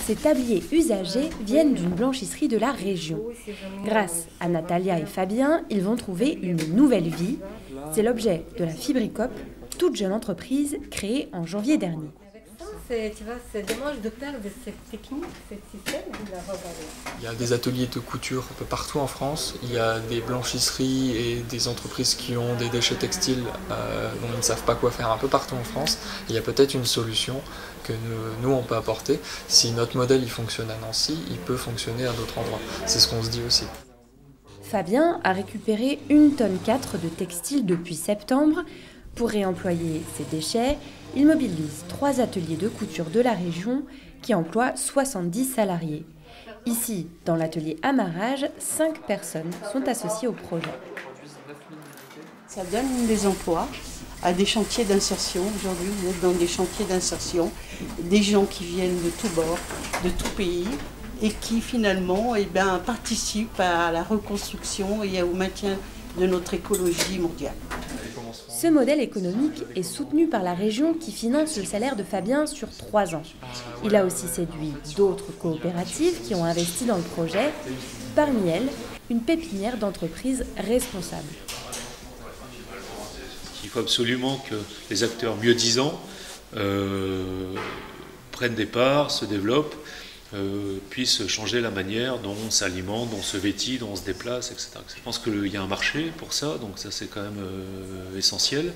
ces tabliers usagés viennent d'une blanchisserie de la région. Grâce à Natalia et Fabien, ils vont trouver une nouvelle vie. C'est l'objet de la Fibricop, toute jeune entreprise créée en janvier dernier. C'est dommage de perdre cette technique, ce système. Il y a des ateliers de couture un peu partout en France. Il y a des blanchisseries et des entreprises qui ont des déchets textiles dont ils ne savent pas quoi faire un peu partout en France. Il y a peut-être une solution que nous on peut apporter. Si notre modèle il fonctionne à Nancy, il peut fonctionner à d'autres endroits. C'est ce qu'on se dit aussi. Fabien a récupéré 1,4 tonne de textile depuis septembre. Pour réemployer ces déchets, il mobilise 3 ateliers de couture de la région qui emploient 70 salariés. Ici, dans l'atelier amarrage, 5 personnes sont associées au projet. Ça donne des emplois à des chantiers d'insertion. Aujourd'hui, vous êtes dans des chantiers d'insertion, des gens qui viennent de tous bords, de tout pays, et qui finalement participent à la reconstruction et au maintien de notre écologie mondiale. Ce modèle économique est soutenu par la région qui finance le salaire de Fabien sur 3 ans. Il a aussi séduit d'autres coopératives qui ont investi dans le projet, parmi elles une pépinière d'entreprises responsables. Il faut absolument que les acteurs mieux-disants prennent des parts, se développent, puissent changer la manière dont on s'alimente, dont on se vêtit, dont on se déplace, etc. Je pense qu'il y a un marché pour ça, donc ça c'est quand même essentiel.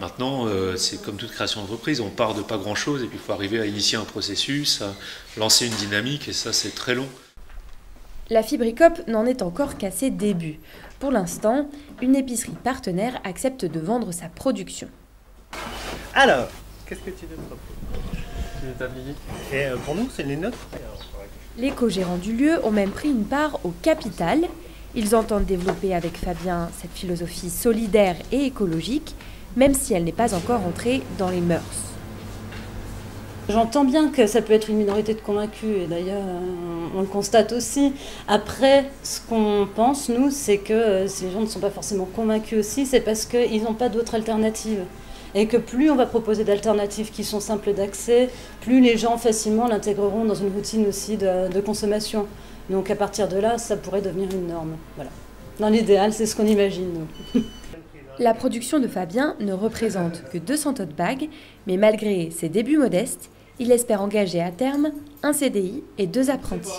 Maintenant, c'est comme toute création d'entreprise, on part de pas grand-chose et puis il faut arriver à initier un processus, à lancer une dynamique et ça c'est très long. La Fibricop n'en est encore qu'à ses débuts. Pour l'instant, une épicerie partenaire accepte de vendre sa production. Alors, qu'est-ce que tu nous proposes? Les tabliers. Et pour nous, c'est les nôtres. Les co-gérants du lieu ont même pris une part au capital. Ils entendent développer avec Fabien cette philosophie solidaire et écologique, même si elle n'est pas encore entrée dans les mœurs. J'entends bien que ça peut être une minorité de convaincus, et d'ailleurs on le constate aussi. Après, ce qu'on pense, nous, c'est que si les gens ne sont pas forcément convaincus aussi, c'est parce qu'ils n'ont pas d'autres alternatives. Et que plus on va proposer d'alternatives qui sont simples d'accès, plus les gens facilement l'intégreront dans une routine aussi de consommation. Donc à partir de là, ça pourrait devenir une norme. Voilà. Dans l'idéal, c'est ce qu'on imagine, nous. La production de Fabien ne représente que 200 tote bags, mais malgré ses débuts modestes, il espère engager à terme un CDI et 2 apprentis.